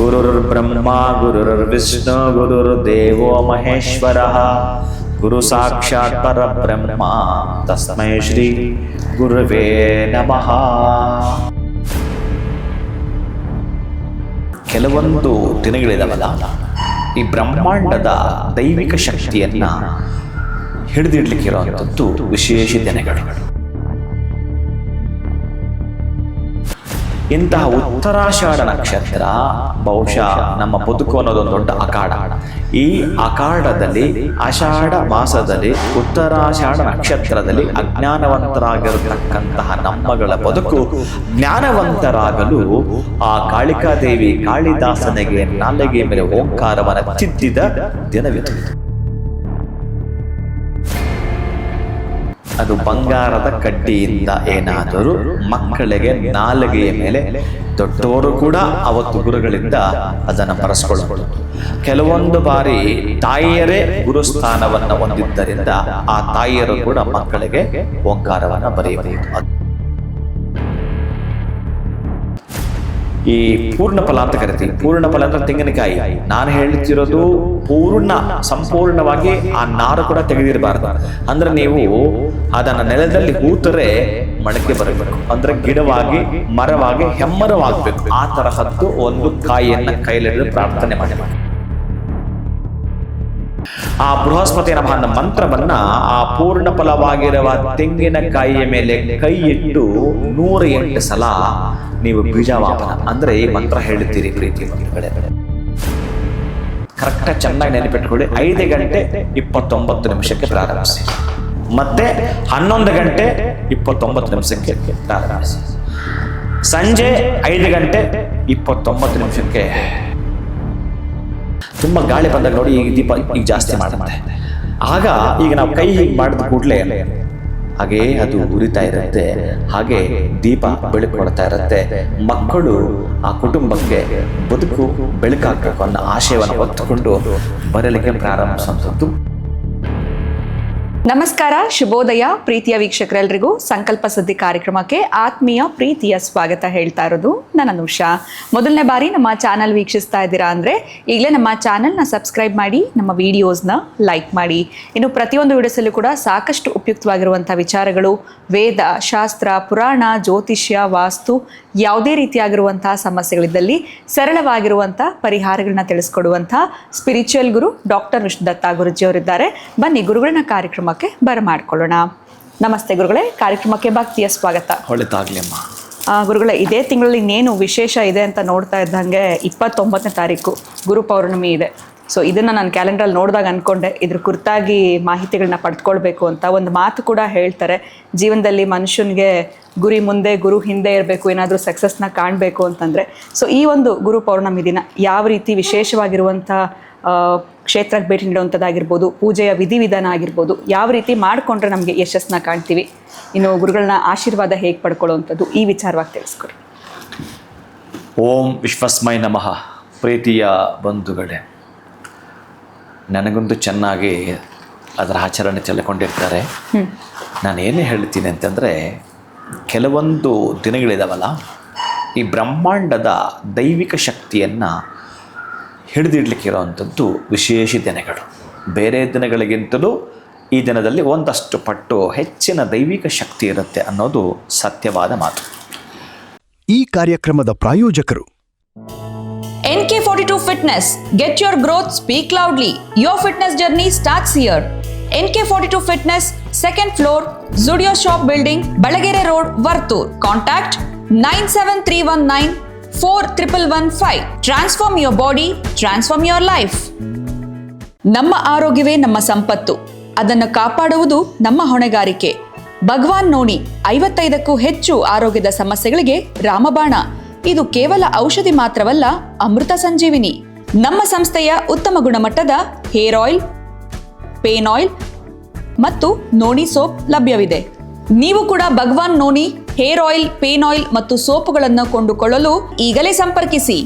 ಗುರುರ್ಬ್ರಹ್ಮ ಗುರುರ್ವಿಷ್ಣು ಗುರುರ್ದೇವೋ ಮಹೇಶ್ವರಃ ಗುರು ಸಾಕ್ಷಾತ್ ಪರಬ್ರಹ್ಮ ತಸ್ಮೈ ಶ್ರೀ ಗುರುವೇ ನಮಃ. ಕೆಲವೊಂದು ದಿನಗಳಿದಾವಲ್ಲ, ಈ ಬ್ರಹ್ಮಾಂಡದ ದೈವಿಕ ಶಕ್ತಿಯನ್ನ ಹಿಡಿದಿಡ್ಲಿಕ್ಕಿರುವಂಥದ್ದು ವಿಶೇಷ ದಿನಗಳು. ಇಂತಹ ಉತ್ತರಾಷಾಢ ನಕ್ಷತ್ರ ಬಹುಶಃ ನಮ್ಮ ಬದುಕು ಅನ್ನೋದೊಂದು ದೊಡ್ಡ ಅಖಾಡ. ಈ ಅಖಾಡದಲ್ಲಿ ಆಷಾಢ ಮಾಸದಲ್ಲಿ ಉತ್ತರಾಷಾಢ ನಕ್ಷತ್ರದಲ್ಲಿ ಅಜ್ಞಾನವಂತರಾಗಿರತಕ್ಕಂತಹ ನಮ್ಮಗಳ ಬದುಕು ಜ್ಞಾನವಂತರಾಗಲು ಆ ಕಾಳಿಕಾದೇವಿ ಕಾಳಿದಾಸನಿಗೆ ನಾಲಿಗೆ ಮೇಲೆ ಓಂಕಾರವನ್ನು ತಿದ್ದಿದ ದಿನವಿದು. ಅದು ಬಂಗಾರದ ಕಡ್ಡಿಯಿಂದ ಏನಾದರೂ ಮಕ್ಕಳಿಗೆ ನಾಲಿಗೆಯ ಮೇಲೆ, ದೊಡ್ಡವರು ಕೂಡ ಅವತ್ತು ಗುರುಗಳಿಂದ ಅದನ್ನು ಬರೆಸ್ಕೊಳ್ಳಬಹುದು. ಕೆಲವೊಂದು ಬಾರಿ ತಾಯಿಯರೇ ಗುರುಸ್ಥಾನವನ್ನು ಹೊಂದಿದ್ದರಿಂದ ಆ ತಾಯಿಯರು ಕೂಡ ಮಕ್ಕಳಿಗೆ ಓಂಕಾರವನ್ನು ಬರೆಯಬಹುದು. ಈ ಪೂರ್ಣ ಫಲ ಅಂತ ಕರಿತೀವಿ. ಪೂರ್ಣ ಫಲ ಅಂದ್ರೆ ತೆಂಗಿನಕಾಯಿ. ನಾನು ಹೇಳ್ತಿರೋದು ಸಂಪೂರ್ಣವಾಗಿ ಆ ನಾರು ಕೂಡ ತೆಗೆದಿರಬಾರ್ದು. ಅಂದ್ರೆ ನೀವು ಅದನ್ನ ನೆಲದಲ್ಲಿ ಹೂತರೆ ಮೊಳಕೆ ಬರಬೇಕು, ಅಂದ್ರೆ ಗಿಡವಾಗಿ ಮರವಾಗಿ ಹೆಮ್ಮರವಾಗಬೇಕು. ಆ ತರಹದ್ದು ಒಂದು ಕಾಯಿಯನ್ನ ಕೈಲಿಡಿದು ಪ್ರಾರ್ಥನೆ ಮಾಡಿ. ಆ ಬೃಹಸ್ಪತಿ ನಮಃ ಅನ್ನೋ ಮಂತ್ರವನ್ನ ಆ ಪೂರ್ಣ ಫಲವಾಗಿರುವ ತೆಂಗಿನಕಾಯಿಯ ಮೇಲೆ ಕೈ ಇಟ್ಟು 108 ಸಲ ನೀವು ಬೀಜಾವಾಪನ ಅಂದ್ರೆ ಈ ಮಂತ್ರ ಹೇಳುತ್ತೀರಿ. ಪ್ರೀತಿ ಮಕ್ಕಳೇ, ಕರೆಕ್ಟಾಗಿ ಚೆನ್ನಾಗಿ ನೆನಪಿಟ್ಕೊಳ್ಳಿ. 5 ಗಂಟೆ 29 ನಿಮಿಷಕ್ಕೆ ಪ್ರಾರಂಭಿಸಿ, ಮತ್ತೆ 11 ಗಂಟೆ 29 ನಿಮಿಷಕ್ಕೆ ಪ್ರಾರಂಭಿಸಿ, ಸಂಜೆ 5 ಗಂಟೆ 29 ನಿಮಿಷಕ್ಕೆ. ತುಂಬಾ ಗಾಳಿ ಬಂದಾಗ ನೋಡಿ, ಈಗ ದೀಪ ಈಗ ಜಾಸ್ತಿ ಮಾಡುತ್ತೆ. ಆಗ ಈಗ ನಾವು ಕೈ ಹೀಗೆ ಮಾಡಿದ ಕೂಡಲೇ ಹಾಗೆ ಅದು ಉರಿತಾ ಇರುತ್ತೆ, ಹಾಗೆ ದೀಪ ಬೆಳಕು ಕೊಡ್ತಾ ಇರುತ್ತೆ. ಮಕ್ಕಳು ಆ ಕುಟುಂಬಕ್ಕೆ ಬದುಕು ಬೆಳಕಾಗಬೇಕು ಅನ್ನೋ ಆಶಯವನ್ನು ಹೊತ್ತುಕೊಂಡು ಬರಲಿಕ್ಕೆ ಪ್ರಾರಂಭಿಸುವಂಥದ್ದು. ನಮಸ್ಕಾರ, ಶುಭೋದಯ ಪ್ರೀತಿಯ ವೀಕ್ಷಕರೆಲ್ಲರಿಗೂ ಸಂಕಲ್ಪ ಸುದ್ದಿ ಕಾರ್ಯಕ್ರಮಕ್ಕೆ ಆತ್ಮೀಯ ಪ್ರೀತಿಯ ಸ್ವಾಗತ ಹೇಳ್ತಾ ಇರೋದು ನಾನು ಅನುಷಾ. ಮೊದಲನೇ ಬಾರಿ ನಮ್ಮ ಚಾನಲ್ ವೀಕ್ಷಿಸ್ತಾ ಇದ್ದೀರಾ ಅಂದರೆ ಈಗಲೇ ನಮ್ಮ ಚಾನಲ್ನ ಸಬ್ಸ್ಕ್ರೈಬ್ ಮಾಡಿ, ನಮ್ಮ ವಿಡಿಯೋಸ್ನ ಲೈಕ್ ಮಾಡಿ. ಇನ್ನು ಪ್ರತಿಯೊಂದು ವಿಡಿಯೋಸಲ್ಲೂ ಕೂಡ ಸಾಕಷ್ಟು ಉಪಯುಕ್ತವಾಗಿರುವಂಥ ವಿಚಾರಗಳು, ವೇದ, ಶಾಸ್ತ್ರ, ಪುರಾಣ, ಜ್ಯೋತಿಷ್ಯ, ವಾಸ್ತು, ಯಾವುದೇ ರೀತಿಯಾಗಿರುವಂತಹ ಸಮಸ್ಯೆಗಳಿದ್ದಲ್ಲಿ ಸರಳವಾಗಿರುವಂಥ ಪರಿಹಾರಗಳನ್ನ ತಿಳಿಸ್ಕೊಡುವಂಥ ಸ್ಪಿರಿಚುವಲ್ ಗುರು ಡಾಕ್ಟರ್ ವಿಷ್ಣುದತ್ತ ಗುರುಜಿ ಅವರಿದ್ದಾರೆ. ಬನ್ನಿ ಗುರುಗಳನ್ನ ಕಾರ್ಯಕ್ರಮಕ್ಕೆ ಬರಮಾಡ್ಕೊಳ್ಳೋಣ. ನಮಸ್ತೆ ಗುರುಗಳೇ, ಕಾರ್ಯಕ್ರಮಕ್ಕೆ ಭಕ್ತಿಯ ಸ್ವಾಗತ. ಒಳ್ಳೆದಾಗ್ಲಿ ಅಮ್ಮ. ಗುರುಗಳೇ, ಇದೇ ತಿಂಗಳಲ್ಲಿ ಇನ್ನೇನು ವಿಶೇಷ ಇದೆ ಅಂತ ನೋಡ್ತಾ ಇದ್ದಂಗೆ 29ನೇ ತಾರೀಕು ಗುರು ಪೌರ್ಣಮಿ ಇದೆ. ಸೊ ಇದನ್ನು ನಾನು ಕ್ಯಾಲೆಂಡ್ರಲ್ಲಿ ನೋಡಿದಾಗ ಅಂದ್ಕೊಂಡೆ ಇದ್ರ ಕುರಿತಾಗಿ ಮಾಹಿತಿಗಳನ್ನ ಪಡೆದುಕೊಳ್ಬೇಕು ಅಂತ. ಒಂದು ಮಾತು ಕೂಡ ಹೇಳ್ತಾರೆ, ಜೀವನದಲ್ಲಿ ಮನುಷ್ಯನಿಗೆ ಗುರಿ ಮುಂದೆ ಗುರು ಹಿಂದೆ ಇರಬೇಕು, ಏನಾದರೂ ಸಕ್ಸಸ್ನ ಕಾಣಬೇಕು ಅಂತಂದರೆ. ಸೊ ಈ ಒಂದು ಗುರು ಪೌರ್ಣಮಿ ದಿನ ಯಾವ ರೀತಿ ವಿಶೇಷವಾಗಿರುವಂಥ ಕ್ಷೇತ್ರಕ್ಕೆ ಭೇಟಿ ನೀಡುವಂಥದ್ದಾಗಿರ್ಬೋದು, ಪೂಜೆಯ ವಿಧಿವಿಧಾನ ಆಗಿರ್ಬೋದು, ಯಾವ ರೀತಿ ಮಾಡಿಕೊಂಡ್ರೆ ನಮಗೆ ಯಶಸ್ಸನ್ನ ಕಾಣ್ತೀವಿ, ಇನ್ನು ಗುರುಗಳನ್ನ ಆಶೀರ್ವಾದ ಹೇಗೆ ಪಡ್ಕೊಳ್ಳುವಂಥದ್ದು, ಈ ವಿಚಾರವಾಗಿ ತಿಳಿಸ್ಕೊಡಿ. ಓಂ ವಿಶ್ವಸ್ಮೈ ನಮಃ. ಪ್ರೀತಿಯ ಬಂಧುಗಳೇ, ನನಗೊಂದು ಚೆನ್ನಾಗಿ ಅದರ ಆಚರಣೆ ಚೆಲ್ಲಿಕೊಂಡಿರ್ತಾರೆ. ನಾನು ಏನೇ ಹೇಳ್ತೀನಿ ಅಂತಂದರೆ, ಕೆಲವೊಂದು ದಿನಗಳಿದಾವಲ್ಲ, ಈ ಬ್ರಹ್ಮಾಂಡದ ದೈವಿಕ ಶಕ್ತಿಯನ್ನು ಹಿಡಿದಿಡ್ಲಿಕ್ಕಿರೋವಂಥದ್ದು ವಿಶೇಷ ದಿನಗಳು. ಬೇರೆ ದಿನಗಳಿಗಿಂತಲೂ ಈ ದಿನದಲ್ಲಿ ಒಂದಷ್ಟು ಪಟ್ಟು ಹೆಚ್ಚಿನ ದೈವಿಕ ಶಕ್ತಿ ಇರುತ್ತೆ ಅನ್ನೋದು ಸತ್ಯವಾದ ಮಾತು. ಈ ಕಾರ್ಯಕ್ರಮದ ಪ್ರಾಯೋಜಕರು NK42 Fitness. Get your growth, speak loudly. Your fitness journey starts here. NK42 Fitness, 2nd floor, Zudio Shop Building, Balagere Road, Vartur. Contact 97319 4115. Transform your body, transform your life. ನಮ್ಮ ಆರೋಗ್ಯವೇ ನಮ್ಮ ಸಂಪತ್ತು, ಅದನ್ನು ಕಾಪಾಡುವುದು ನಮ್ಮ ಹೊಣೆಗಾರಿಕೆ. ಭಗವಾನ್ ನೋನಿ 55ಕ್ಕೂ ಹೆಚ್ಚು ಆರೋಗ್ಯದ ಸಮಸ್ಯೆಗಳಿಗೆ ರಾಮಬಾಣ. ಇದು ಕೇವಲ ಔಷಧಿ ಮಾತ್ರವಲ್ಲ, ಅಮೃತ ಸಂಜೀವಿನಿ. ನಮ್ಮ ಸಂಸ್ಥೆಯ ಉತ್ತಮ ಗುಣಮಟ್ಟದ ಹೇರ್ ಆಯಿಲ್, ಪೇನ್ ಆಯಿಲ್ ಮತ್ತು ನೋನಿ ಸೋಪ್ ಲಭ್ಯವಿದೆ. ನೀವು ಕೂಡ Bhagwan noni hair oil, pain oil ಮತ್ತು ಸೋಪುಗಳನ್ನು ಕೊಂಡುಕೊಳ್ಳಲು ಈಗಲೇ ಸಂಪರ್ಕಿಸಿ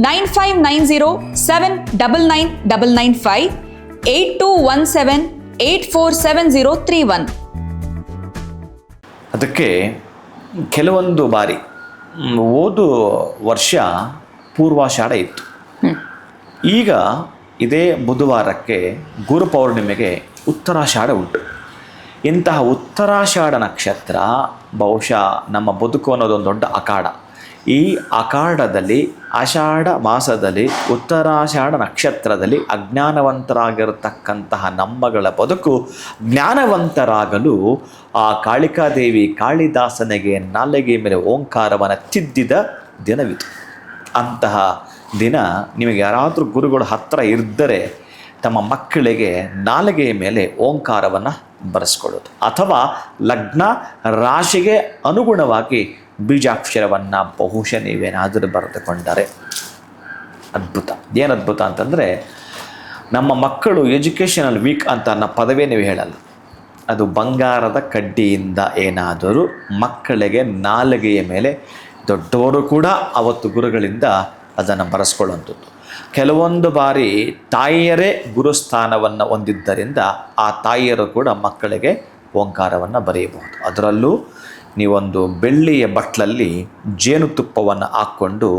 9590799995 8217847031. ಅದಕ್ಕೆ ಕೆಲವೊಂದು ಬಾರಿ ಹೋದ ವರ್ಷ ಪೂರ್ವಾಷಾಢ ಇತ್ತು. ಈಗ ಇದೇ ಬುಧವಾರಕ್ಕೆ ಗುರು ಪೌರ್ಣಿಮೆಗೆ ಉತ್ತರಾಷಾಢ ಉಂಟು. ಇಂತಹ ಉತ್ತರಾಷಾಢ ನಕ್ಷತ್ರ ಬಹುಶಃ ನಮ್ಮ ಬದುಕು ಅನ್ನೋದೊಂದು ದೊಡ್ಡ ಅಖಾಡ. ಈ ಅಖಾಡದಲ್ಲಿ ಆಷಾಢ ಮಾಸದಲ್ಲಿ ಉತ್ತರಾಷಾಢ ನಕ್ಷತ್ರದಲ್ಲಿ ಅಜ್ಞಾನವಂತರಾಗಿರತಕ್ಕಂತಹ ನಮ್ಮಗಳ ಬದುಕು ಜ್ಞಾನವಂತರಾಗಲು ಆ ಕಾಳಿಕಾದೇವಿ ಕಾಳಿದಾಸನಿಗೆ ನಾಲಿಗೆ ಮೇಲೆ ಓಂಕಾರವನ್ನು ತಿದ್ದಿದ ದಿನವಿದು. ಅಂತಹ ದಿನ ನಿಮಗೆ ಯಾರಾದರೂ ಗುರುಗಳು ಹತ್ತಿರ ಇದ್ದರೆ ತಮ್ಮ ಮಕ್ಕಳಿಗೆ ನಾಲಿಗೆಯ ಮೇಲೆ ಓಂಕಾರವನ್ನು ಬರೆಸ್ಕೊಳ್ಳೋದು, ಅಥವಾ ಲಗ್ನ ರಾಶಿಗೆ ಅನುಗುಣವಾಗಿ ಬೀಜಾಕ್ಷರವನ್ನು ಬಹುಶಃ ನೀವೇನಾದರೂ ಬರೆದುಕೊಂಡರೆ ಅದ್ಭುತ. ಏನು ಅದ್ಭುತ ಅಂತಂದರೆ, ನಮ್ಮ ಮಕ್ಕಳು ಎಜುಕೇಷನಲ್ ವೀಕ್ ಅಂತ ಅನ್ನೋ ಪದವೇ ನೀವು ಹೇಳಲ್ಲ. ಅದು ಬಂಗಾರದ ಕಡ್ಡಿಯಿಂದ ಏನಾದರೂ ಮಕ್ಕಳಿಗೆ ನಾಲಿಗೆಯ ಮೇಲೆ, ದೊಡ್ಡವರು ಕೂಡ ಅವತ್ತು ಗುರುಗಳಿಂದ ಅದನ್ನು ಬರೆಸ್ಕೊಳ್ಳುವಂಥದ್ದು. ಕೆಲವೊಂದು ಬಾರಿ ತಾಯಿಯರೇ ಗುರುಸ್ಥಾನವನ್ನು ಹೊಂದಿದ್ದರಿಂದ ಆ ತಾಯಿಯರು ಕೂಡ ಮಕ್ಕಳಿಗೆ ಓಂಕಾರವನ್ನು ಬರೆಯಬಹುದು. ಅದರಲ್ಲೂ ನೀವೊಂದು ಬೆಳ್ಳಿಯ ಬಟ್ಲಲ್ಲಿ ಜೇನುತುಪ್ಪವನ್ನು ಹಾಕ್ಕೊಂಡು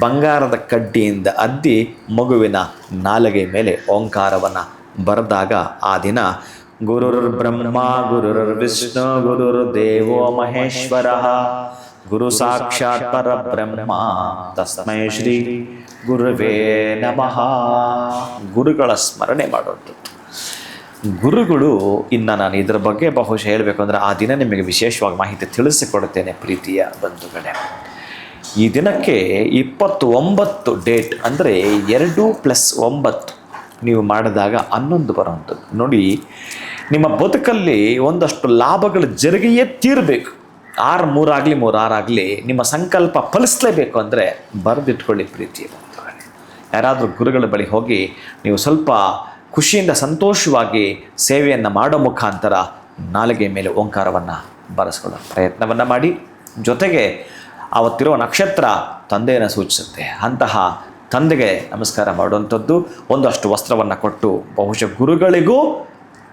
ಬಂಗಾರದ ಕಡ್ಡಿಯಿಂದ ಅದ್ದಿ ಮಗುವಿನ ನಾಲಿಗೆ ಮೇಲೆ ಓಂಕಾರವನ್ನು ಬರೆದಾಗ ಆ ದಿನ ಗುರುರ್ ಬ್ರಹ್ಮ ಗುರುರ್ ವಿಷ್ಣು ಗುರುರ್ ದೇವೋ ಮಹೇಶ್ವರ ಗುರು ಸಾಕ್ಷಾತ್ ಪರಬ್ರಹ್ಮ ತಸ್ಮೈ ಶ್ರೀ ಗುರುವೇ ನಮಃ. ಗುರುಗಳ ಸ್ಮರಣೆ ಮಾಡುವಂಥದ್ದು. ಗುರುಗಳು, ಇನ್ನು ನಾನು ಇದರ ಬಗ್ಗೆ ಬಹುಶಃ ಹೇಳಬೇಕು ಅಂದರೆ ಆ ದಿನ ನಿಮಗೆ ವಿಶೇಷವಾಗಿ ಮಾಹಿತಿ ತಿಳಿಸಿಕೊಡುತ್ತೇನೆ ಪ್ರೀತಿಯ ಬಂಧುಗಳೇ. ಈ ದಿನಕ್ಕೆ 29 ಡೇಟ್ ಅಂದರೆ 2+9 ನೀವು ಮಾಡಿದಾಗ 11 ಬರುವಂಥದ್ದು. ನೋಡಿ, ನಿಮ್ಮ ಬದುಕಲ್ಲಿ ಒಂದಷ್ಟು ಲಾಭಗಳು ಜರುಗಿಯೇ ತೀರಬೇಕು. 6 3 ಆಗಲಿ 3 6 ಆಗಲಿ ನಿಮ್ಮ ಸಂಕಲ್ಪ ಫಲಿಸಲೇಬೇಕು ಅಂದರೆ ಬರೆದಿಟ್ಕೊಳ್ಳಿ ಪ್ರೀತಿಯ ಬಂಧುಗಳೇ. ಯಾರಾದರೂ ಗುರುಗಳ ಬಳಿ ಹೋಗಿ ನೀವು ಸ್ವಲ್ಪ ಖುಷಿಯಿಂದ ಸಂತೋಷವಾಗಿ ಸೇವೆಯನ್ನು ಮಾಡೋ ಮುಖಾಂತರ ನಾಲಿಗೆ ಮೇಲೆ ಓಂಕಾರವನ್ನು ಬರೆಸ್ಕೊಳ್ಳೋ ಪ್ರಯತ್ನವನ್ನು ಮಾಡಿ. ಜೊತೆಗೆ ಅವತ್ತಿರುವ ನಕ್ಷತ್ರ ತಂದೆಯನ್ನು ಸೂಚಿಸುತ್ತೆ. ಅಂತಹ ತಂದೆಗೆ ನಮಸ್ಕಾರ ಮಾಡುವಂಥದ್ದು, ಒಂದಷ್ಟು ವಸ್ತ್ರವನ್ನು ಕೊಟ್ಟು, ಬಹುಶಃ ಗುರುಗಳಿಗೂ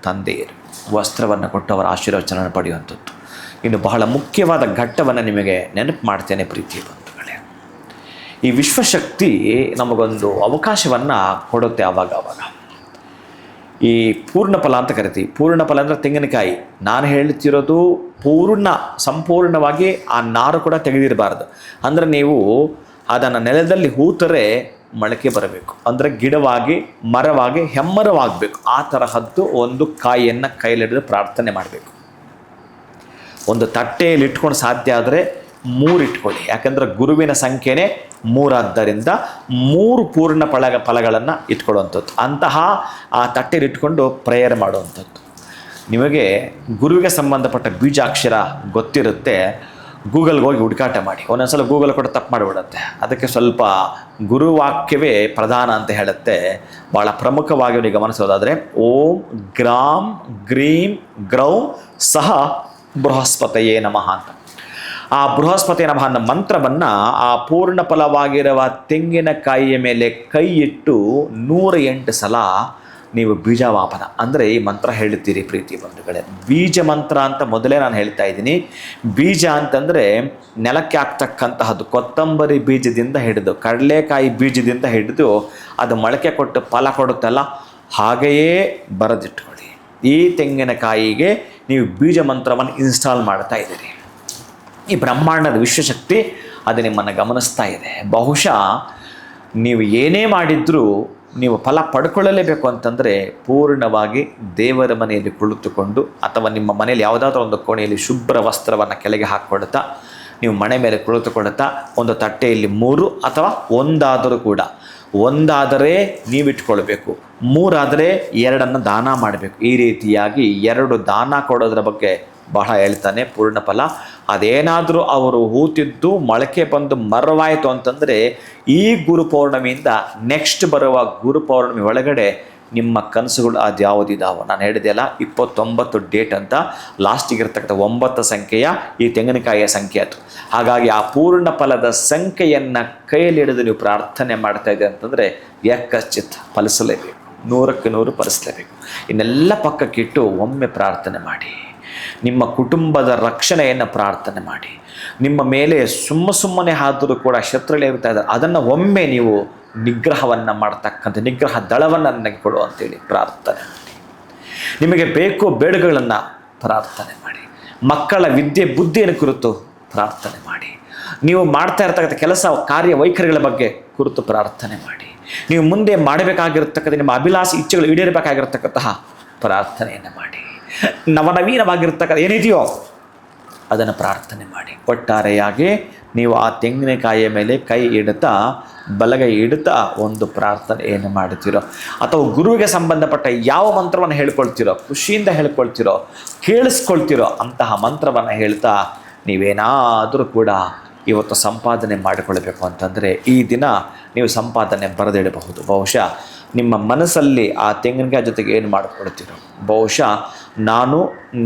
ತಂದೆಯರು ವಸ್ತ್ರವನ್ನು ಕೊಟ್ಟು ಅವರ ಆಶೀರ್ವಚನ ಪಡೆಯುವಂಥದ್ದು. ಇನ್ನು ಬಹಳ ಮುಖ್ಯವಾದ ಘಟ್ಟವನ್ನು ನಿಮಗೆ ನೆನಪು ಮಾಡ್ತೇನೆ ಪ್ರೀತಿಯ ಬಂಧುಗಳೇ. ಈ ವಿಶ್ವಶಕ್ತಿ ನಮಗೊಂದು ಅವಕಾಶವನ್ನು ಕೊಡುತ್ತೆ ಆವಾಗ. ಈ ಪೂರ್ಣ ಫಲ ಅಂತ ಕರಿತೀವಿ. ಪೂರ್ಣ ಫಲ ಅಂದರೆ ತೆಂಗಿನಕಾಯಿ. ನಾನು ಹೇಳ್ತಿರೋದು ಸಂಪೂರ್ಣವಾಗಿ ಆ ನಾರು ಕೂಡ ತೆಗೆದಿರಬಾರ್ದು. ಅಂದರೆ ನೀವು ಅದನ್ನು ನೆಲದಲ್ಲಿ ಹೂತರೆ ಮೊಳಕೆ ಬರಬೇಕು, ಅಂದರೆ ಗಿಡವಾಗಿ ಮರವಾಗಿ ಹೆಮ್ಮರವಾಗಬೇಕು. ಆ ತರಹದ್ದು ಒಂದು ಕಾಯಿಯನ್ನು ಕೈಲಿಡಿದು ಪ್ರಾರ್ಥನೆ ಮಾಡಬೇಕು. ಒಂದು ತಟ್ಟೆಯಲ್ಲಿ ಇಟ್ಕೊಂಡು ಸಾಧ್ಯ ಆದರೆ 3 ಇಟ್ಕೊಳ್ಳಿ. ಯಾಕಂದರೆ ಗುರುವಿನ ಸಂಖ್ಯೆನೇ 3 ಆದ್ದರಿಂದ 3 ಪೂರ್ಣ ಫಲಗಳನ್ನು ಇಟ್ಕೊಳ್ಳುವಂಥದ್ದು. ಅಂತಹ ಆ ತಟ್ಟೆಯಲ್ಲಿ ಇಟ್ಕೊಂಡು ಪ್ರೇಯರ್ ಮಾಡುವಂಥದ್ದು. ನಿಮಗೆ ಗುರುವಿಗೆ ಸಂಬಂಧಪಟ್ಟ ಬೀಜಾಕ್ಷರ ಗೊತ್ತಿರುತ್ತೆ, ಗೂಗಲ್ಗೆ ಹೋಗಿ ಹುಡುಕಾಟ ಮಾಡಿ. ಒಂದೊಂದ್ಸಲ ಗೂಗಲ್ ಕೂಡ ತಪ್ಪು ಮಾಡಿಬಿಡುತ್ತೆ. ಅದಕ್ಕೆ ಸ್ವಲ್ಪ ಗುರುವಾಕ್ಯವೇ ಪ್ರಧಾನ ಅಂತ ಹೇಳುತ್ತೆ. ಭಾಳ ಪ್ರಮುಖವಾಗಿ ನೀವು ಗಮನಿಸೋದಾದರೆ ಓಂ ಗ್ರಾಂ ಗ್ರೀಂ ಗ್ರೌಂ ಸಹ ಬೃಹಸ್ಪತಿಯೇ ನಮಃ ಅಂತ. ಆ ಬೃಹಸ್ಪತಿ ನಮಃ ಅನ್ನೋ ಮಂತ್ರವನ್ನು ಆ ಪೂರ್ಣ ಫಲವಾಗಿರುವ ತೆಂಗಿನಕಾಯಿಯ ಮೇಲೆ ಕೈ ಇಟ್ಟು 108 ಸಲ ನೀವು ಬೀಜವಾಪನ ಅಂದರೆ ಈ ಮಂತ್ರ ಹೇಳ್ತೀರಿ ಪ್ರೀತಿ ಬಂಧುಗಳೇ. ಬೀಜ ಮಂತ್ರ ಅಂತ ಮೊದಲೇ ನಾನು ಹೇಳ್ತಾ ಇದ್ದೀನಿ. ಬೀಜ ಅಂತಂದರೆ ನೆಲಕ್ಕೆ ಹಾಕ್ತಕ್ಕಂತಹದ್ದು. ಕೊತ್ತಂಬರಿ ಬೀಜದಿಂದ ಹಿಡಿದು ಕಡಲೆಕಾಯಿ ಬೀಜದಿಂದ ಹಿಡಿದು ಅದು ಮೊಳಕೆ ಕೊಟ್ಟು ಫಲ ಕೊಡುತ್ತಲ್ಲ, ಹಾಗೆಯೇ ಬರೆದಿಟ್ಕೊಳ್ಳಿ. ಈ ತೆಂಗಿನಕಾಯಿಗೆ ನೀವು ಬೀಜ ಮಂತ್ರವನ್ನು ಇನ್ಸ್ಟಾಲ್ ಮಾಡ್ತಾ ಇದ್ದೀರಿ. ಈ ಬ್ರಹ್ಮಾಂಡದ ವಿಶ್ವಶಕ್ತಿ ಅದು ನಿಮ್ಮನ್ನು ಗಮನಿಸ್ತಾ ಇದೆ. ಬಹುಶಃ ನೀವು ಏನೇ ಮಾಡಿದರೂ ನೀವು ಫಲ ಪಡ್ಕೊಳ್ಳಲೇಬೇಕು ಅಂತಂದರೆ ಪೂರ್ಣವಾಗಿ ದೇವರ ಮನೆಯಲ್ಲಿ ಕುಳಿತುಕೊಂಡು ಅಥವಾ ನಿಮ್ಮ ಮನೆಯಲ್ಲಿ ಯಾವುದಾದ್ರೂ ಒಂದು ಕೋಣೆಯಲ್ಲಿ ಶುಭ್ರ ವಸ್ತ್ರವನ್ನು ಕೆಳಗೆ ಹಾಕ್ಕೊಳ್ತಾ ನೀವು ಮನೆ ಮೇಲೆ ಕುಳಿತುಕೊಳ್ತಾ ಒಂದು ತಟ್ಟೆಯಲ್ಲಿ 3 ಅಥವಾ 1 ಆದರೂ ಕೂಡ, 1 ಆದರೆ ನೀವಿಟ್ಕೊಳ್ಬೇಕು, 3 ಆದರೆ 2 ದಾನ ಮಾಡಬೇಕು. ಈ ರೀತಿಯಾಗಿ 2 ದಾನ ಕೊಡೋದ್ರ ಬಗ್ಗೆ ಬಹಳ ಹೇಳ್ತಾನೆ ಪೂರ್ಣ ಫಲ. ಅದೇನಾದರೂ ಅವರು ಹೂತಿದ್ದು ಮೊಳಕೆ ಬಂದು ಮರವಾಯಿತು ಅಂತಂದರೆ ಈ ಗುರು ಪೌರ್ಣಮಿಯಿಂದ ನೆಕ್ಸ್ಟ್ ಬರುವ ಗುರು ಪೌರ್ಣಮಿ ಒಳಗಡೆ ನಿಮ್ಮ ಕನಸುಗಳು ಅದು ಯಾವುದಿದಾವೋ ನಾನು ಹೇಳಿದೆಯಲ್ಲ 29 ಡೇಟ್ ಅಂತ ಲಾಸ್ಟಿಗೆ ಇರ್ತಕ್ಕಂಥ 9 ಸಂಖ್ಯೆಯ ಈ ತೆಂಗಿನಕಾಯಿಯ ಸಂಖ್ಯೆ ಅದು. ಹಾಗಾಗಿ ಆ ಪೂರ್ಣ ಫಲದ ಸಂಖ್ಯೆಯನ್ನು ಕೈಯಲ್ಲಿ ಹಿಡಿದು ನೀವು ಪ್ರಾರ್ಥನೆ ಮಾಡ್ತಾ ಇದ್ದೀರಿ ಅಂತಂದರೆ ಯಕ್ಕಶ್ಚಿತ್ ಫಲಿಸಲೇಬೇಕು, 100ಕ್ಕೆ 100 ಫಲಿಸಲೇಬೇಕು. ಇನ್ನೆಲ್ಲ ಪಕ್ಕಕ್ಕಿಟ್ಟು ಒಮ್ಮೆ ಪ್ರಾರ್ಥನೆ ಮಾಡಿ. ನಿಮ್ಮ ಕುಟುಂಬದ ರಕ್ಷಣೆಯನ್ನು ಪ್ರಾರ್ಥನೆ ಮಾಡಿ. ನಿಮ್ಮ ಮೇಲೆ ಸುಮ್ಮನೆ ಆದರೂ ಕೂಡ ಶತ್ರುಗಳು ಇರ್ತಾ ಇದ್ದಾರೆ, ಅದನ್ನು ಒಮ್ಮೆ ನೀವು ನಿಗ್ರಹವನ್ನು ಮಾಡ್ತಕ್ಕಂಥ ನಿಗ್ರಹ ದಳವನ್ನು ನನಗೆ ಕೊಡು ಅಂತೇಳಿ ಪ್ರಾರ್ಥನೆ ಮಾಡಿ. ನಿಮಗೆ ಬೇಕು ಬೇಡಗಳನ್ನು ಪ್ರಾರ್ಥನೆ ಮಾಡಿ. ಮಕ್ಕಳ ವಿದ್ಯೆ ಬುದ್ಧಿಯನ್ನು ಕುರಿತು ಪ್ರಾರ್ಥನೆ ಮಾಡಿ. ನೀವು ಮಾಡ್ತಾ ಇರ್ತಕ್ಕಂಥ ಕೆಲಸ ಕಾರ್ಯ ವೈಖರಿಗಳ ಬಗ್ಗೆ ಕುರಿತು ಪ್ರಾರ್ಥನೆ ಮಾಡಿ. ನೀವು ಮುಂದೆ ಮಾಡಬೇಕಾಗಿರ್ತಕ್ಕಂಥ ನಿಮ್ಮ ಅಭಿಲಾಷೆ ಇಚ್ಛೆಗಳು ಈಡೇರಬೇಕಾಗಿರ್ತಕ್ಕಂತಹ ಪ್ರಾರ್ಥನೆಯನ್ನು ಮಾಡಿ. ನವನವೀನವಾಗಿರ್ತಕ್ಕಂಥ ಏನಿದೆಯೋ ಅದನ್ನು ಪ್ರಾರ್ಥನೆ ಮಾಡಿ. ಒಟ್ಟಾರೆಯಾಗಿ ನೀವು ಆ ತೆಂಗಿನಕಾಯಿಯ ಮೇಲೆ ಕೈ ಇಡುತ್ತಾ ಬಲಗೈ ಇಡುತ್ತಾ ಒಂದು ಪ್ರಾರ್ಥನೆಯನ್ನು ಮಾಡ್ತೀರೋ ಅಥವಾ ಗುರುವಿಗೆ ಸಂಬಂಧಪಟ್ಟ ಯಾವ ಮಂತ್ರವನ್ನು ಹೇಳ್ಕೊಳ್ತೀರೋ, ಖುಷಿಯಿಂದ ಹೇಳ್ಕೊಳ್ತೀರೋ, ಕೇಳಿಸ್ಕೊಳ್ತೀರೋ ಅಂತಹ ಮಂತ್ರವನ್ನು ಹೇಳ್ತಾ ನೀವೇನಾದರೂ ಕೂಡ ಇವತ್ತು ಸಂಪಾದನೆ ಮಾಡಿಕೊಳ್ಬೇಕು ಅಂತಂದರೆ ಈ ದಿನ ನೀವು ಸಂಪಾದನೆ ಬರೆದಿಡಬಹುದು. ಬಹುಶಃ ನಿಮ್ಮ ಮನಸ್ಸಲ್ಲಿ ಆ ತೆಂಗಿನಕಾಯಿ ಜೊತೆಗೆ ಏನು ಮಾಡಿಕೊಳ್ತೀರೋ, ಬಹುಶಃ ನಾನು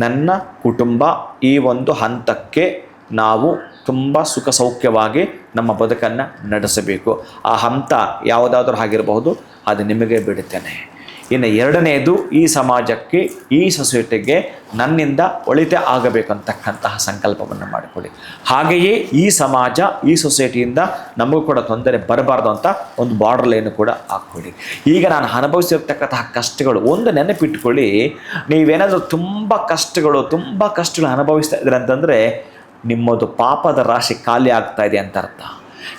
ನನ್ನ ಕುಟುಂಬ ಈ ಒಂದು ಹಂತಕ್ಕೆ ನಾವು ತುಂಬ ಸುಖ ಸೌಖ್ಯವಾಗಿ ನಮ್ಮ ಬದುಕನ್ನು ನಡೆಸಬೇಕು. ಆ ಹಂತ ಯಾವುದಾದ್ರೂ ಆಗಿರಬಹುದು, ಅದು ನಿಮಗೆ ಬಿಡುತ್ತೇನೆ. ಇನ್ನು ಎರಡನೆಯದು, ಈ ಸಮಾಜಕ್ಕೆ ಈ ಸೊಸೈಟಿಗೆ ನನ್ನಿಂದ ಒಳಿತೆ ಆಗಬೇಕಂತಕ್ಕಂತಹ ಸಂಕಲ್ಪವನ್ನು ಮಾಡಿಕೊಳ್ಳಿ. ಹಾಗೆಯೇ ಈ ಸಮಾಜ ಈ ಸೊಸೈಟಿಯಿಂದ ನಮಗೂ ಕೂಡ ತೊಂದರೆ ಬರಬಾರ್ದು ಅಂತ ಒಂದು ಬಾರ್ಡರ್ ಲೈನು ಕೂಡ ಹಾಕ್ಕೊಳ್ಳಿ. ಈಗ ನಾನು ಅನುಭವಿಸಿರ್ತಕ್ಕಂತಹ ಕಷ್ಟಗಳು ಒಂದು ನೆನಪಿಟ್ಕೊಳ್ಳಿ. ನೀವೇನಾದರೂ ತುಂಬ ಕಷ್ಟಗಳು ಅನುಭವಿಸ್ತಾ ಇದ್ದೀರ ಅಂತಂದರೆ ನಿಮ್ಮದು ಪಾಪದ ರಾಶಿ ಖಾಲಿ ಆಗ್ತಾ ಇದೆ ಅಂತ ಅರ್ಥ.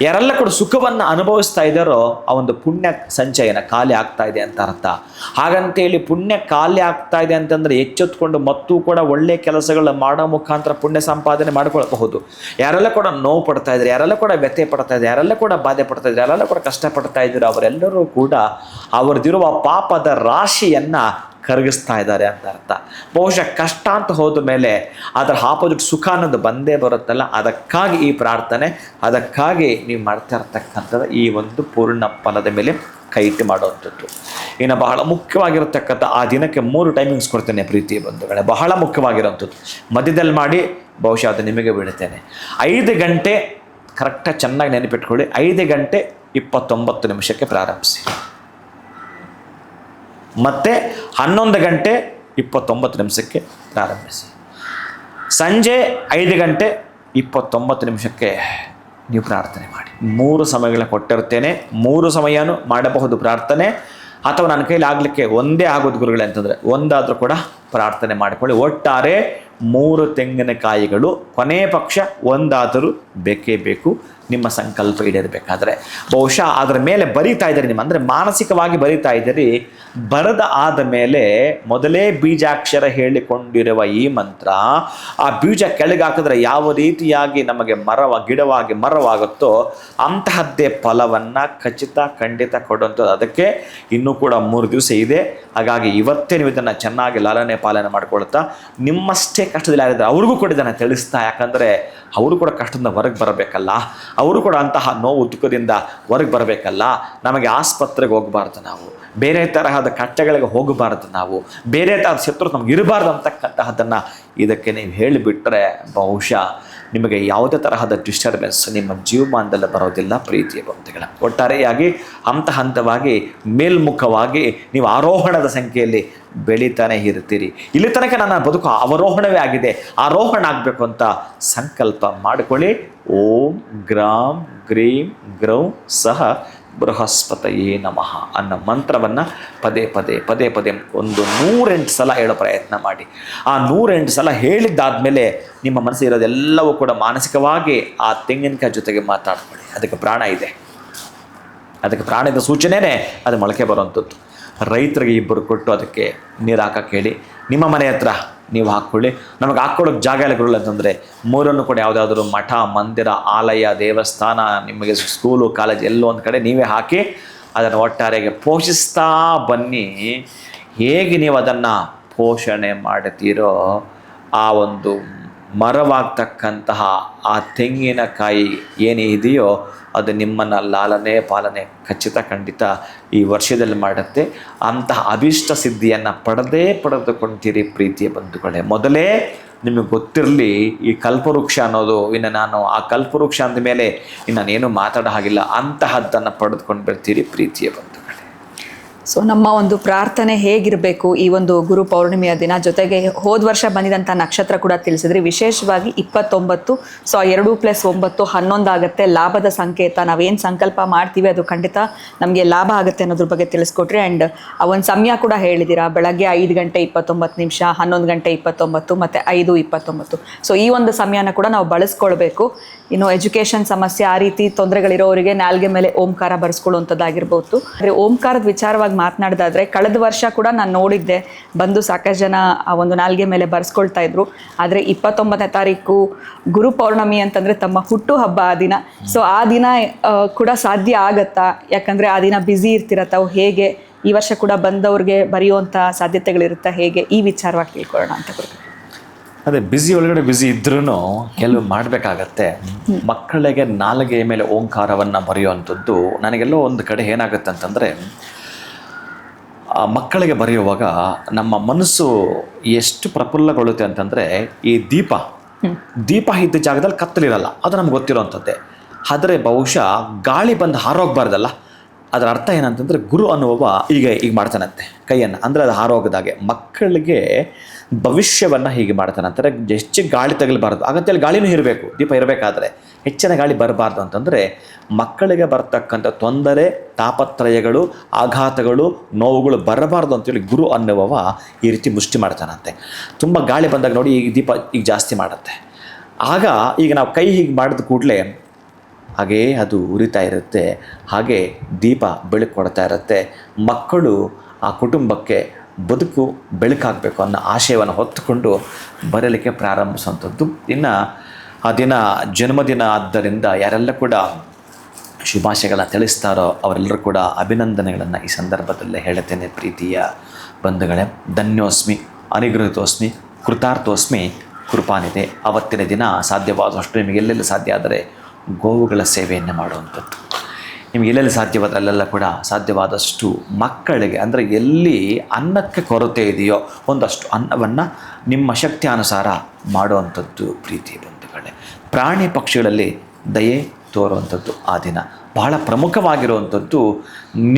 ಯಾರೆಲ್ಲ ಕೂಡ ಸುಖವನ್ನು ಅನುಭವಿಸ್ತಾ ಇದ್ದಾರೋ ಆ ಒಂದು ಪುಣ್ಯ ಸಂಚಯನ ಖಾಲಿ ಆಗ್ತಾ ಇದೆ ಅಂತ ಅರ್ಥ. ಹಾಗಂತೇಳಿ ಪುಣ್ಯ ಖಾಲಿ ಆಗ್ತಾ ಇದೆ ಅಂತಂದರೆ ಎಚ್ಚೆತ್ಕೊಂಡು ಮತ್ತೂ ಕೂಡ ಒಳ್ಳೆಯ ಕೆಲಸಗಳ ಮಾಡೋ ಮುಖಾಂತರ ಪುಣ್ಯ ಸಂಪಾದನೆ ಮಾಡಿಕೊಳ್ಳಬಹುದು. ಯಾರೆಲ್ಲ ಕೂಡ ನೋವು ಪಡ್ತಾ ಇದ್ದಾರೆ, ಯಾರೆಲ್ಲ ಕೂಡ ವ್ಯಥೆ ಪಡ್ತಾ ಇದ್ದಾರೆ, ಯಾರೆಲ್ಲ ಕೂಡ ಬಾಧೆ ಪಡ್ತಾ ಇದ್ದಾರೆ, ಯಾರೆಲ್ಲ ಕೂಡ ಕಷ್ಟಪಡ್ತಾ ಇದ್ದಾರೆ, ಅವರೆಲ್ಲರೂ ಕೂಡ ಅವರದಿರುವ ಪಾಪದ ರಾಶಿಯನ್ನು ಕರಗಿಸ್ತಾ ಇದ್ದಾರೆ ಅಂತ ಅರ್ಥ. ಬಹುಶಃ ಕಷ್ಟ ಅಂತ ಹೋದ ಮೇಲೆ ಅದರ ಆಪೋಸಿಟ್ ಸುಖ ಅನ್ನೋದು ಬಂದೇ ಬರುತ್ತಲ್ಲ, ಅದಕ್ಕಾಗಿ ಈ ಪ್ರಾರ್ಥನೆ, ಅದಕ್ಕಾಗಿ ನೀವು ಮಾಡ್ತಾ ಇರ್ತಕ್ಕಂಥದ್ದು ಈ ಒಂದು ಪೂರ್ಣ ಫಲದ ಮೇಲೆ ಕೈ ಇಟ್ಟು ಮಾಡುವಂಥದ್ದು. ಇನ್ನು ಬಹಳ ಮುಖ್ಯವಾಗಿರತಕ್ಕಂಥ ಆ ದಿನಕ್ಕೆ 3 ಟೈಮಿಂಗ್ಸ್ ಕೊಡ್ತೇನೆ ಪ್ರೀತಿಯ ಬಂಧುಗಳೇ, ಬಹಳ ಮುಖ್ಯವಾಗಿರೋಂಥದ್ದು. ಮಧ್ಯದಲ್ಲಿ ಮಾಡಿ ಬಹುಶಃ ಅದು ನಿಮಗೆ ಬಿಡುತ್ತೇನೆ. 5 ಗಂಟೆ ಕರೆಕ್ಟಾಗಿ ಚೆನ್ನಾಗಿ ನೆನಪಿಟ್ಕೊಳ್ಳಿ. 5 ಗಂಟೆ 29 ನಿಮಿಷಕ್ಕೆ ಪ್ರಾರಂಭಿಸಿ. ಮತ್ತು 11 ಗಂಟೆ 29 ನಿಮಿಷಕ್ಕೆ ಪ್ರಾರಂಭಿಸಿ. ಸಂಜೆ 5 ಗಂಟೆ 29 ನಿಮಿಷಕ್ಕೆ ನೀವು ಪ್ರಾರ್ಥನೆ ಮಾಡಿ. 3 ಸಮಯಗಳ ಕೊಟ್ಟಿರ್ತೇನೆ. 3 ಸಮಯನೂ ಮಾಡಬಹುದು ಪ್ರಾರ್ಥನೆ, ಅಥವಾ ನನ್ನ ಕೈಲಿ ಆಗಲಿಕ್ಕೆ ಒಂದೇ ಆಗೋದು ಗುರುಗಳೇ ಅಂತಂದರೆ ಒಂದಾದರೂ ಕೂಡ ಪ್ರಾರ್ಥನೆ ಮಾಡಿಕೊಳ್ಳಿ. ಒಟ್ಟಾರೆ 3 ತೆಂಗಿನಕಾಯಿಗಳು, ಕೊನೆಯ ಪಕ್ಷ ಒಂದಾದರೂ ಬೇಕೇ ಬೇಕು ನಿಮ್ಮ ಸಂಕಲ್ಪ ಈಡೇರಬೇಕಾದ್ರೆ. ಬಹುಶಃ ಅದರ ಮೇಲೆ ಬರಿತಾ ಇದ್ದೀರಿ ನಿಮ್ಮ, ಅಂದರೆ ಮಾನಸಿಕವಾಗಿ ಬರಿತಾ ಇದ್ದೀರಿ. ಬರೆದ ಆದ ಮೇಲೆ ಮೊದಲೇ ಬೀಜಾಕ್ಷರ ಹೇಳಿಕೊಂಡಿರುವ ಈ ಮಂತ್ರ ಆ ಬೀಜ ಕೆಳಗೆ ಹಾಕಿದ್ರೆ ಯಾವ ರೀತಿಯಾಗಿ ನಮಗೆ ಗಿಡವಾಗಿ ಮರವಾಗುತ್ತೋ ಅಂತಹದ್ದೇ ಫಲವನ್ನು ಖಂಡಿತ ಕೊಡುವಂಥದ್ದು. ಅದಕ್ಕೆ ಇನ್ನೂ ಕೂಡ 3 ದಿವಸ ಇದೆ. ಹಾಗಾಗಿ ಇವತ್ತೇ ನೀವು ಇದನ್ನು ಚೆನ್ನಾಗಿ ಲಾಲನೆ ಪಾಲನೆ ಮಾಡಿಕೊಳ್ತಾ ನಿಮ್ಮಷ್ಟೇ ಕಷ್ಟದಲ್ಲಿ ಯಾರಿದ್ದಾರೆ ಅವ್ರಿಗೂ ಕೂಡ ಇದನ್ನು ತಿಳಿಸ್ತಾ, ಯಾಕಂದರೆ ಅವರು ಕೂಡ ಕಷ್ಟದಿಂದ ಹೊರಗೆ ಬರಬೇಕಲ್ಲ, ಅವರು ಕೂಡ ಅಂತಹ ನೋವು ದುಃಖದಿಂದ ಹೊರಗೆ ಬರಬೇಕಲ್ಲ. ನಮಗೆ ಆಸ್ಪತ್ರೆಗೆ ಹೋಗಬಾರ್ದು, ನಾವು ಬೇರೆ ತರಹದ ಕಟ್ಟೆಗಳಿಗೆ ಹೋಗಬಾರ್ದು, ನಾವು ಬೇರೆ ತರಹದ ಶತ್ರು ನಮ್ಗೆ ಇರಬಾರ್ದು ಅಂತಕ್ಕಂತಹದ್ದನ್ನು ಇದಕ್ಕೆ ನೀವು ಹೇಳಿಬಿಟ್ರೆ ಬಹುಶಃ ನಿಮಗೆ ಯಾವುದೇ ತರಹದ ಡಿಸ್ಟರ್ಬೆನ್ಸ್ ನಿಮ್ಮ ಜೀವಮಾನದಲ್ಲಿ ಬರೋದಿಲ್ಲ ಪ್ರೀತಿಯ ಬಂಧುಗಳ. ಒಟ್ಟಾರೆಯಾಗಿ ಹಂತವಾಗಿ ಮೇಲ್ಮುಖವಾಗಿ ನೀವು ಆರೋಹಣದ ಸಂಖ್ಯೆಯಲ್ಲಿ ಬೆಳೀತಾನೆ ಇರ್ತೀರಿ. ಇಲ್ಲಿ ತನಕ ನನ್ನ ಬದುಕು ಅವರೋಹಣವೇ ಆಗಿದೆ, ಆರೋಹಣ ಆಗಬೇಕು ಅಂತ ಸಂಕಲ್ಪ ಮಾಡಿಕೊಳ್ಳಿ. ಓಂ ಗ್ರಾಂ ಗ್ರೀಂ ಗ್ರೌಂ ಸಹ ಬೃಹಸ್ಪತಯೇ ನಮಃ ಅನ್ನೋ ಮಂತ್ರವನ್ನು ಪದೇ ಪದೇ ಒಂದು 108 ಸಲ ಹೇಳೋ ಪ್ರಯತ್ನ ಮಾಡಿ. ಆ 108 ಸಲ ಹೇಳಿದ್ದಾದಮೇಲೆ ನಿಮ್ಮ ಮನಸ್ಸಿರೋದೆಲ್ಲವೂ ಕೂಡ ಮಾನಸಿಕವಾಗಿ ಆ ತೆಂಗಿನಕಾಯಿ ಜೊತೆಗೆ ಮಾತಾಡ್ಕೊಳ್ಳಿ. ಅದಕ್ಕೆ ಪ್ರಾಣ ಇದೆ, ಅದಕ್ಕೆ ಪ್ರಾಣದ ಸೂಚನೆಯೇ ಅದು ಮೊಳಕೆ ಬರುವಂಥದ್ದು. ರೈತರಿಗೆ 2 ಕೊಟ್ಟು ಅದಕ್ಕೆ ನೀರು ಹಾಕಕ್ಕೆ ಹೇಳಿ. ನಿಮ್ಮ ಮನೆ ಹತ್ರ ನೀವು ಹಾಕ್ಕೊಳ್ಳಿ. ನಮಗೆ ಹಾಕ್ಕೊಳ್ಳೋಕೆ ಜಾಗ ಇಲ್ಲ ಗುರುಗಳು ಅಂತಂದರೆ 3 ಕೂಡ ಯಾವುದಾದ್ರೂ ಮಠ, ಮಂದಿರ, ಆಲಯ, ದೇವಸ್ಥಾನ, ನಿಮಗೆ ಸ್ಕೂಲು, ಕಾಲೇಜ್ ಎಲ್ಲೋ ಒಂದು ಕಡೆ ನೀವೇ ಹಾಕಿ ಅದನ್ನು ಒಟ್ಟಾರೆಗೆ ಪೋಷಿಸ್ತಾ ಬನ್ನಿ. ಹೇಗೆ ನೀವು ಅದನ್ನು ಪೋಷಣೆ ಮಾಡುತ್ತೀರೋ ಆ ಒಂದು ಮರವಾಗ್ತಕ್ಕಂತಹ ಆ ತೆಂಗಿನಕಾಯಿ ಏನೇ ಇದೆಯೋ ಅದು ನಿಮ್ಮನ್ನು ಲಾಲನೆ ಪಾಲನೆ ಖಂಡಿತ ಈ ವರ್ಷದಲ್ಲಿ ಮಾಡುತ್ತೆ. ಅಂತಹ ಅಭೀಷ್ಟ ಸಿದ್ಧಿಯನ್ನು ಪಡೆದುಕೊಳ್ತೀರಿ ಪ್ರೀತಿಯ ಬಂಧುಗಳೇ. ಮೊದಲೇ ನಿಮಗೆ ಗೊತ್ತಿರಲಿ ಈ ಕಲ್ಪವೃಕ್ಷ ಅನ್ನೋದು, ಇನ್ನು ನಾನು ಆ ಕಲ್ಪವೃಕ್ಷ ಅಂದ ಮೇಲೆ ಇನ್ನು ನಾನೇನು ಮಾತಾಡೋ ಹಾಗಿಲ್ಲ, ಅಂತಹದ್ದನ್ನು ಪಡೆದುಕೊಂಡು ಬರ್ತೀರಿ ಪ್ರೀತಿಯ ಬಂಧುಗಳೇ. ಸೊ ನಮ್ಮ ಒಂದು ಪ್ರಾರ್ಥನೆ ಹೇಗಿರಬೇಕು ಈ ಒಂದು ಗುರು ಪೌರ್ಣಿಮೆಯ ದಿನ, ಜೊತೆಗೆ ಹೋದ ವರ್ಷ ಬಂದಿದಂಥ ನಕ್ಷತ್ರ ಕೂಡ ತಿಳಿಸಿದ್ರಿ. ವಿಶೇಷವಾಗಿ 29, ಸೊ 2+9 11 ಆಗುತ್ತೆ, ಲಾಭದ ಸಂಕೇತ. ನಾವೇನು ಸಂಕಲ್ಪ ಮಾಡ್ತೀವಿ ಅದು ಖಂಡಿತ ನಮಗೆ ಲಾಭ ಆಗುತ್ತೆ ಅನ್ನೋದ್ರ ಬಗ್ಗೆ ತಿಳಿಸ್ಕೊಟ್ರಿ. ಆ್ಯಂಡ್ ಆ ಒಂದು ಸಮಯ ಕೂಡ ಹೇಳಿದ್ದೀರಾ, ಬೆಳಗ್ಗೆ 5 ಗಂಟೆ 29 ನಿಮಿಷ, 11 ಗಂಟೆ 29 ಮತ್ತು 5:29. ಸೊ ಈ ಒಂದು ಸಮಯನ ಕೂಡ ನಾವು ಬಳಸ್ಕೊಳ್ಬೇಕು. ಇನ್ನು ಎಜುಕೇಷನ್ ಸಮಸ್ಯೆ, ಆ ರೀತಿ ತೊಂದರೆಗಳಿರೋರಿಗೆ ನಾಲ್ಗೆ ಮೇಲೆ ಓಂಕಾರ ಬರೆಸ್ಕೊಳ್ಳುವಂಥದ್ದಾಗಿರ್ಬೋದು. ಅಂದರೆ ಓಂಕಾರದ ವಿಚಾರವಾಗಿ ಮಾತನಾಡಿದಾದ್ರೆ ಕಳೆದ ವರ್ಷ ಕೂಡ ನಾನು ನೋಡಿದ್ದೆ, ಬಂದು ಸಾಕಷ್ಟು ಜನ ಆ ಒಂದು ನಾಲ್ಗೆ ಮೇಲೆ ಬರ್ಸ್ಕೊಳ್ತಾ ಇದ್ರು. ಆದರೆ 29ನೇ ತಾರೀಕು ಗುರು ಪೌರ್ಣಮಿ ಅಂತಂದರೆ ತಮ್ಮ ಹುಟ್ಟು ಹಬ್ಬ ಆ ದಿನ. ಸೊ ಆ ದಿನ ಕೂಡ ಸಾಧ್ಯ ಆಗತ್ತಾ? ಯಾಕಂದರೆ ಆ ದಿನ ಬ್ಯುಸಿ ಇರ್ತೀರ ತಾವು, ಹೇಗೆ ಈ ವರ್ಷ ಕೂಡ ಬಂದವ್ರಿಗೆ ಬರೆಯುವಂಥ ಸಾಧ್ಯತೆಗಳಿರುತ್ತಾ, ಹೇಗೆ ಈ ವಿಚಾರವಾಗಿ ತಿಳ್ಕೊಳ್ಳೋಣ ಅಂತ ಗುರು. ಅದೇ ಬ್ಯುಸಿ ಒಳಗಡೆ ಬ್ಯುಸಿ ಇದ್ರೂ ಕೆಲವು ಮಾಡಬೇಕಾಗತ್ತೆ. ಮಕ್ಕಳಿಗೆ ನಾಲಿಗೆಯ ಮೇಲೆ ಓಂಕಾರವನ್ನು ಬರೆಯುವಂಥದ್ದು ನನಗೆಲ್ಲೋ ಒಂದು ಕಡೆ ಏನಾಗುತ್ತೆ ಅಂತಂದರೆ, ಮಕ್ಕಳಿಗೆ ಬರೆಯುವಾಗ ನಮ್ಮ ಮನಸ್ಸು ಎಷ್ಟು ಪ್ರಫುಲ್ಲಗೊಳ್ಳುತ್ತೆ ಅಂತಂದರೆ, ಈ ದೀಪ ಇದ್ದ ಜಾಗದಲ್ಲಿ ಕತ್ತಲಿರಲ್ಲ, ಅದು ನಮ್ಗೆ ಗೊತ್ತಿರೋವಂಥದ್ದೇ. ಆದರೆ ಬಹುಶಃ ಗಾಳಿ ಬಂದು ಹಾರೋಗಬಾರ್ದಲ್ಲ, ಅದರ ಅರ್ಥ ಏನಂತಂದರೆ ಗುರು ಅನ್ನುವ ಈಗ ಮಾಡ್ತಾನಂತೆ ಕೈಯನ್ನು, ಅಂದರೆ ಅದು ಹಾರೋಗದಾಗೆ ಮಕ್ಕಳಿಗೆ ಭವಿಷ್ಯವನ್ನು ಹೀಗೆ ಮಾಡ್ತಾನಂತಾರೆ. ಹೆಚ್ಚು ಗಾಳಿ ತಗಲಬಾರ್ದು, ಹಾಗಂತೇಳಿ ಗಾಳಿನೂ ಇರಬೇಕು, ದೀಪ ಇರಬೇಕಾದ್ರೆ ಹೆಚ್ಚಿನ ಗಾಳಿ ಬರಬಾರ್ದು ಅಂತಂದರೆ ಮಕ್ಕಳಿಗೆ ಬರ್ತಕ್ಕಂಥ ತೊಂದರೆ, ತಾಪತ್ರಯಗಳು, ಆಘಾತಗಳು, ನೋವುಗಳು ಬರಬಾರ್ದು ಅಂತೇಳಿ ಗುರು ಅನ್ನುವವ ಈ ರೀತಿ ಮುಷ್ಟಿ ಮಾಡ್ತಾನಂತೆ. ತುಂಬ ಗಾಳಿ ಬಂದಾಗ ನೋಡಿ ಈಗ ದೀಪ ಈಗ ಜಾಸ್ತಿ ಮಾಡುತ್ತೆ. ಆಗ ಈಗ ನಾವು ಕೈ ಹೀಗೆ ಮಾಡಿದ ಕೂಡಲೇ ಹಾಗೇ ಅದು ಉರಿತಾ ಇರುತ್ತೆ, ಹಾಗೆ ದೀಪ ಬೆಳಕು ಕೊಡ್ತಾ ಇರುತ್ತೆ. ಮಕ್ಕಳು ಆ ಕುಟುಂಬಕ್ಕೆ ಬದುಕು ಬೆಳಕಾಗಬೇಕು ಅನ್ನೋ ಆಶಯವನ್ನು ಹೊತ್ತುಕೊಂಡು ಬರಲಿಕ್ಕೆ ಪ್ರಾರಂಭಿಸುವಂಥದ್ದು. ಇನ್ನು ಆ ದಿನ ಜನ್ಮದಿನ ಆದ್ದರಿಂದ ಯಾರೆಲ್ಲ ಕೂಡ ಶುಭಾಶಯಗಳನ್ನ ತಿಳಿಸ್ತಾರೋ ಅವರೆಲ್ಲರೂ ಕೂಡ ಅಭಿನಂದನೆಗಳನ್ನು ಈ ಸಂದರ್ಭದಲ್ಲೇ ಹೇಳುತ್ತೇನೆ. ಪ್ರೀತಿಯ ಬಂಧುಗಳೇ, ಧನ್ಯೋಸ್ಮಿ, ಅನುಗ್ರಹಿತೋಸ್ಮಿ, ಕೃತಾರ್ಥೋಸ್ಮಿ, ಕೃಪಾನಿದೆ. ಅವತ್ತಿನ ದಿನ ಸಾಧ್ಯವಾದಷ್ಟು ನಿಮಗೆ ಎಲ್ಲೆಲ್ಲಿ ಸಾಧ್ಯ ಆದರೆ ಗೋವುಗಳ ಸೇವೆಯನ್ನು ಮಾಡುವಂಥದ್ದು. ನಿಮಗೆ ಎಲ್ಲೆಲ್ಲಿ ಸಾಧ್ಯವಾದ ಅಲ್ಲೆಲ್ಲ ಕೂಡ ಸಾಧ್ಯವಾದಷ್ಟು ಮಕ್ಕಳಿಗೆ, ಅಂದರೆ ಎಲ್ಲಿ ಅನ್ನಕ್ಕೆ ಕೊರತೆ ಇದೆಯೋ ಒಂದಷ್ಟು ಅನ್ನವನ್ನು ನಿಮ್ಮ ಶಕ್ತಿ ಅನುಸಾರ ಮಾಡುವಂಥದ್ದು. ಪ್ರೀತಿ ಬಂಧುಗಳೇ, ಪ್ರಾಣಿ ಪಕ್ಷಿಗಳಲ್ಲಿ ದಯೆ ತೋರುವಂಥದ್ದು ಆ ದಿನ ಬಹಳ ಪ್ರಮುಖವಾಗಿರುವಂಥದ್ದು.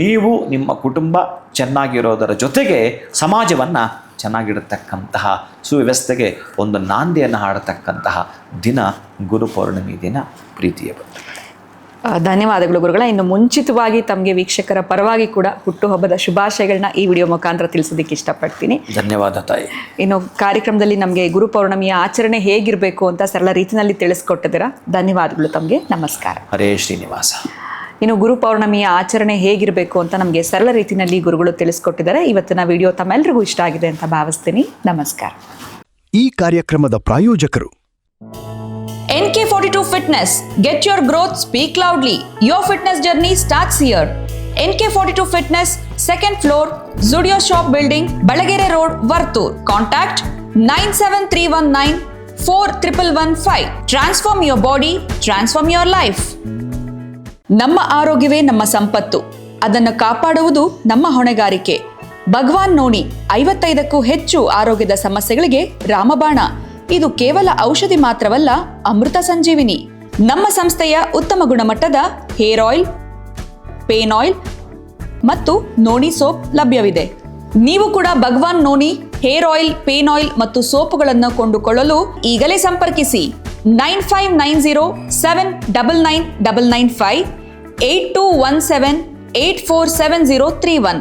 ನೀವು ನಿಮ್ಮ ಕುಟುಂಬ ಚೆನ್ನಾಗಿರೋದರ ಜೊತೆಗೆ ಸಮಾಜವನ್ನು ಚೆನ್ನಾಗಿಡತಕ್ಕಂತಹ ಸುವ್ಯವಸ್ಥೆಗೆ ಒಂದು ನಾಂದಿಯನ್ನು ಹಾಡತಕ್ಕಂತಹ ದಿನ ಗುರು ಪೌರ್ಣಿಮೆ ದಿನ. ಪ್ರೀತಿಯ ಬಂಧುಗಳೇ, ಧನ್ಯವಾದಗಳು ಗುರುಗಳ. ಇನ್ನು ಮುಂಚಿತವಾಗಿ ತಮಗೆ ವೀಕ್ಷಕರ ಪರವಾಗಿ ಕೂಡ ಹುಟ್ಟುಹಬ್ಬದ ಶುಭಾಶಯಗಳನ್ನ ಈ ವಿಡಿಯೋ ಮುಖಾಂತರ ತಿಳಿಸೋದಕ್ಕೆ ಇಷ್ಟಪಡ್ತೀನಿ. ಧನ್ಯವಾದ ತಾಯಿ. ಇನ್ನು ಕಾರ್ಯಕ್ರಮದಲ್ಲಿ ನಮಗೆ ಗುರು ಪೌರ್ಣಮಿಯ ಆಚರಣೆ ಹೇಗಿರಬೇಕು ಅಂತ ಸರಳ ರೀತಿಯಲ್ಲಿ ತಿಳಿಸ್ಕೊಟ್ಟಿದ್ದೀರಾ. ಧನ್ಯವಾದಗಳು ತಮಗೆ. ನಮಸ್ಕಾರ. ಹರೇ ಶ್ರೀನಿವಾಸ. ಇನ್ನು ಗುರು ಪೌರ್ಣಮಿಯ ಆಚರಣೆ ಹೇಗಿರಬೇಕು ಅಂತ ನಮಗೆ ಸರಳ ರೀತಿಯಲ್ಲಿ ಗುರುಗಳು ತಿಳಿಸ್ಕೊಟ್ಟಿದ್ದಾರೆ. ಇವತ್ತಿನ ವಿಡಿಯೋ ತಮ್ಮೆಲ್ಲರಿಗೂ ಇಷ್ಟ ಆಗಿದೆ ಅಂತ ಭಾವಿಸ್ತೀನಿ. ನಮಸ್ಕಾರ. ಈ ಕಾರ್ಯಕ್ರಮದ ಪ್ರಾಯೋಜಕರು NK42 Fitness. Get your growth, speak loudly. Your fitness journey starts here. NK42 Fitness, 2nd floor, Zudio Shop Building, Balagere Road, Vartur. Contact 97319 4115. Transform your body, transform your life. ನಮ್ಮ ಆರೋಗ್ಯವೇ ನಮ್ಮ ಸಂಪತ್ತು, ಅದನ್ನು ಕಾಪಾಡುವುದು ನಮ್ಮ ಹೊಣೆಗಾರಿಕೆ. ಭಗವಾನ್ ನೋನಿ 55ಕ್ಕೂ ಹೆಚ್ಚು ಆರೋಗ್ಯದ ಸಮಸ್ಯೆಗಳಿಗೆ ರಾಮಬಾಣ. ಇದು ಕೇವಲ ಔಷಧಿ ಮಾತ್ರವಲ್ಲ, ಅಮೃತ ಸಂಜೀವಿನಿ. ನಮ್ಮ ಸಂಸ್ಥೆಯ ಉತ್ತಮ ಗುಣಮಟ್ಟದ ಹೇರ್ ಆಯಿಲ್, ಪೇನ್ ಆಯಿಲ್ ಮತ್ತು ನೋನಿ ಸೋಪ್ ಲಭ್ಯವಿದೆ. ನೀವು ಕೂಡ Bhagwan noni hair oil, pain oil ಮತ್ತು ಸೋಪುಗಳನ್ನು ಕೊಂಡುಕೊಳ್ಳಲು ಈಗಲೇ ಸಂಪರ್ಕಿಸಿ 9590799995 8217847031.